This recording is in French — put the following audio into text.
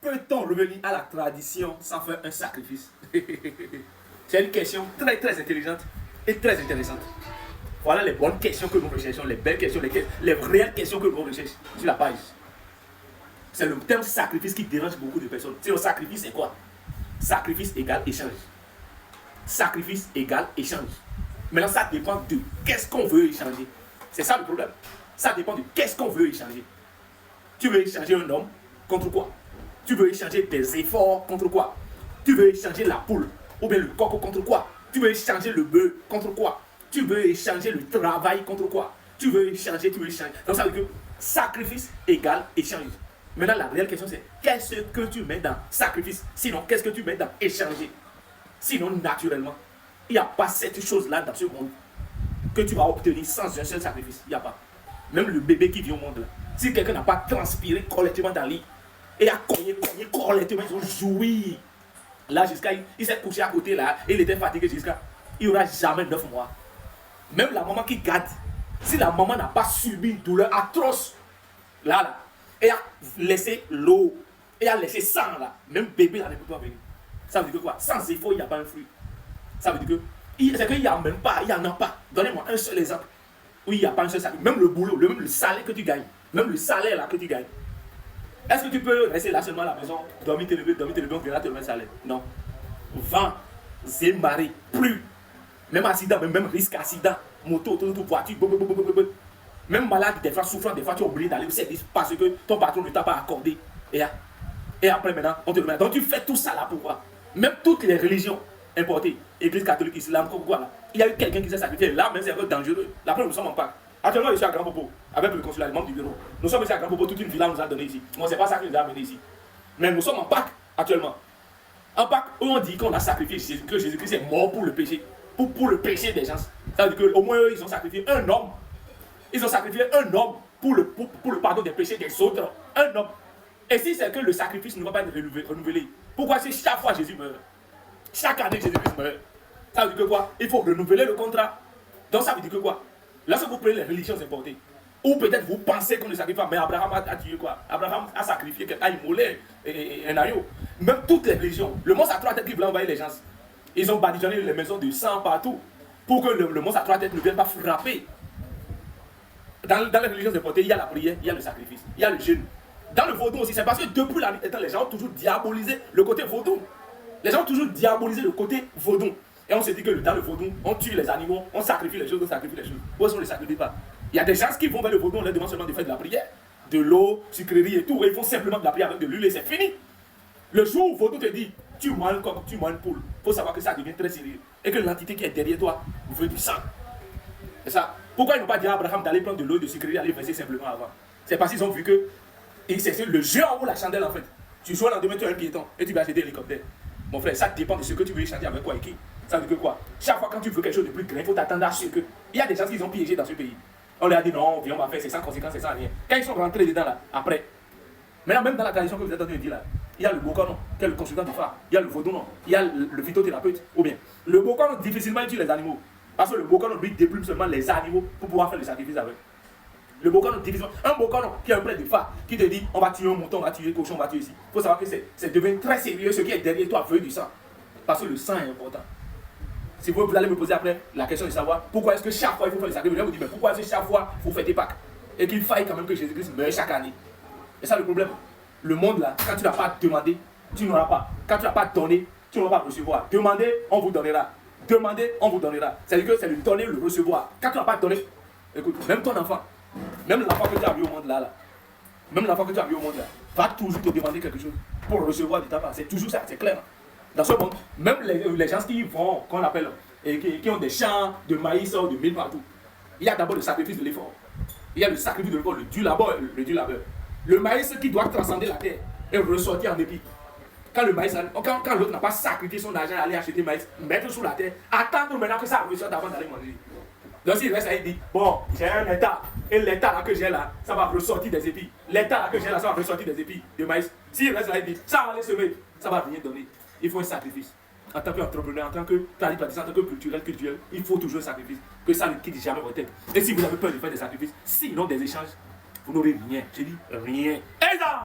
peut-on revenir à la tradition sans faire un sacrifice? C'est une question très très intelligente et très intéressante. Voilà les bonnes questions que nous recherchons, les belles questions, les réelles questions que nous recherchons sur la page. C'est le terme sacrifice qui dérange beaucoup de personnes. C'est le sacrifice, c'est quoi? Sacrifice égale échange. Sacrifice égale échange. Maintenant, ça dépend de qu'est-ce qu'on veut échanger. C'est ça le problème. Ça dépend de qu'est-ce qu'on veut échanger. Tu veux échanger un homme contre quoi? Tu veux échanger des efforts contre quoi? Tu veux échanger la poule ou bien le coq contre quoi? Tu veux échanger le bœuf contre quoi? Tu veux échanger le travail contre quoi? Tu veux échanger. Donc ça veut dire que sacrifice égale échange. Maintenant, la réelle question c'est qu'est-ce que tu mets dans sacrifice? Sinon, qu'est-ce que tu mets dans échanger? Sinon, naturellement, il n'y a pas cette chose-là dans ce monde que tu vas obtenir sans un seul sacrifice. Il n'y a pas. Même le bébé qui vient au monde là. Si quelqu'un n'a pas transpiré collectivement dans le lit et a cogné collectivement, ils ont joui. Là, jusqu'à il s'est couché à côté là, et il était fatigué jusqu'à. Il n'y aura jamais 9 mois. Même la maman qui garde, si la maman n'a pas subi une douleur atroce, là, et a laissé l'eau, et a laissé sang là, même bébé là ne peut pas venir. Ça veut dire que quoi? Sans effort, il n'y a pas un fruit. Ça veut dire que c'est qu'il n'y a même pas, il n'y en a pas. Donnez-moi un seul exemple où il n'y a pas un seul salaire. Même le boulot, même le salaire que tu gagnes, même le salaire là que tu gagnes. Est-ce que tu peux rester là seulement à la maison, dormir, te lever, on verra te remettre salaire? Non. Vent, marée, plus. Même accident, même risque accident, moto, voiture, même malade, des fois souffrant, des fois tu es obligé d'aller au service parce que ton patron ne t'a pas accordé. Et après maintenant, on te remet. Donc tu fais tout ça là pourquoi? Même toutes les religions importées, Église catholique, islam, quoi là, il y a eu quelqu'un qui s'est sacrifié. Là même c'est un peu dangereux. Là après nous sommes en Pâques. Actuellement je suis à Grand Popo avec le consulat, le membre du bureau. Nous sommes ici à Grand Popo, toute une villa nous a donné ici. Bon, c'est pas ça qui nous a amené ici. Mais nous sommes en Pâques actuellement. En Pâques, où on dit qu'on a sacrifié Jésus, que Jésus-Christ est mort pour le péché. Pour le péché des gens. Ça veut dire qu'au moins eux, ils ont sacrifié un homme. Ils ont sacrifié un homme pour le pardon des péchés des autres. Un homme. Et si c'est que le sacrifice ne va pas être renouvelé, pourquoi si chaque fois Jésus meurt, chaque année Jésus-Christ meurt, ça veut dire que quoi? Il faut renouveler le contrat. Donc ça veut dire que quoi? Lorsque vous prenez les religions importées, ou peut-être vous pensez qu'on ne sacrifie pas, mais Abraham a tué quoi? Abraham a sacrifié quelqu'un, immolé un agneau. Même toutes les religions, le monstre à 3 têtes qui voulait envahir les gens, ils ont badigeonné les maisons de sang partout pour que le monstre à 3 têtes ne vienne pas frapper. Dans les religions importées, il y a la prière, il y a le sacrifice, il y a le jeûne. Dans le vaudou aussi, c'est parce que depuis la nuit étant, les gens ont toujours diabolisé le côté vaudou. Les gens ont toujours diabolisé le côté vaudou. Et on se dit que dans le vaudou, on tue les animaux, on sacrifie les choses, on sacrifie les choses. Où est-ce qu'on ne les sacrifie pas? Il y a des gens qui vont vers le vaudou, on leur demande seulement de faire de la prière, de l'eau, sucrerie et tout, et ils font simplement de la prière avec de l'huile et c'est fini. Le jour où le vaudou te dit, tu manges comme tu manges une poule, il faut savoir que ça devient très sérieux. Et que l'entité qui est derrière toi veut du sang. C'est ça. Pourquoi ils n'ont pas dit à Abraham d'aller prendre de l'eau, de sucrerie, aller verser simplement avant? C'est parce qu'ils ont vu que c'est le jeu en haut la chandelle en fait. Tu sois le lendemain, tu as un piéton et tu vas acheter l'hélicoptère. Mon frère, ça dépend de ce que tu veux échanger avec quoi et qui. Ça veut dire que quoi? Chaque fois quand tu veux quelque chose de plus grand, il faut t'attendre à ce que. Il y a des gens qui ont piégé dans ce pays. On leur a dit non, viens, on va faire, c'est sans conséquence, c'est sans rien. Quand ils sont rentrés dedans là, après. Maintenant, même dans la tradition que vous êtes en train de dire là, il y a le Bokono, qui est le consultant du phare. Il y a le Vaudou, il y a le phytothérapeute. Ou bien, le Bokono difficilement utilise les animaux. Parce que le Bokono lui déplume seulement les animaux pour pouvoir faire le sacrifice avec. Le Bokono difficilement. Un Bokono qui est un prêtre de phare, qui te dit on va tuer un mouton, on va tuer un cochon, on va tuer ici. Il faut savoir que c'est devenu très sérieux. Ce qui est derrière toi veut du sang. Parce que le sang est important. Si vous allez me poser après la question de savoir pourquoi est-ce que chaque fois il faut faire le sacrifice, je vais vous dire mais pourquoi est-ce que chaque fois il faut faire des Pâques et qu'il faille quand même que Jésus-Christ meure chaque année. Et ça le problème. Le monde là, quand tu n'as pas demandé, tu n'auras pas. Quand tu n'as pas donné, tu n'auras pas recevoir. Demandez, on vous donnera. Demandez, on vous donnera. C'est-à-dire que c'est le donner, le recevoir. Quand tu n'as pas donné, écoute, même ton enfant, même l'enfant que tu as vu au monde là, même l'enfant que tu as vu au monde là, va toujours te demander quelque chose pour recevoir de ta part. C'est toujours ça, c'est clair. Dans ce monde, même les gens qui vont, qu'on appelle, et qui ont des champs de maïs ou de mil partout, il y a d'abord le sacrifice de l'effort. Il y a le sacrifice de l'effort, le dur labeur. Le maïs qui doit transcender la terre et ressortir en épi. Quand le maïs, quand l'autre n'a pas sacrifié son argent à aller acheter maïs, mettre sous la terre, attendre maintenant que ça ressorte avant d'aller manger. Donc s'il reste là, il dit, bon, j'ai un état, et l'état là que j'ai là, ça va ressortir des épis. L'état là que j'ai là, ça va ressortir des épis de maïs. S'il reste là, il dit, ça va aller semer, ça va rien donner. Il faut un sacrifice. En tant qu'entrepreneur, en tant que tradipraticien, en tant que culturel, il faut toujours un sacrifice. Que ça ne quitte jamais votre tête. Et si vous avez peur de faire des sacrifices, sinon des échanges, vous n'aurez rien. J'ai dit rien. Et là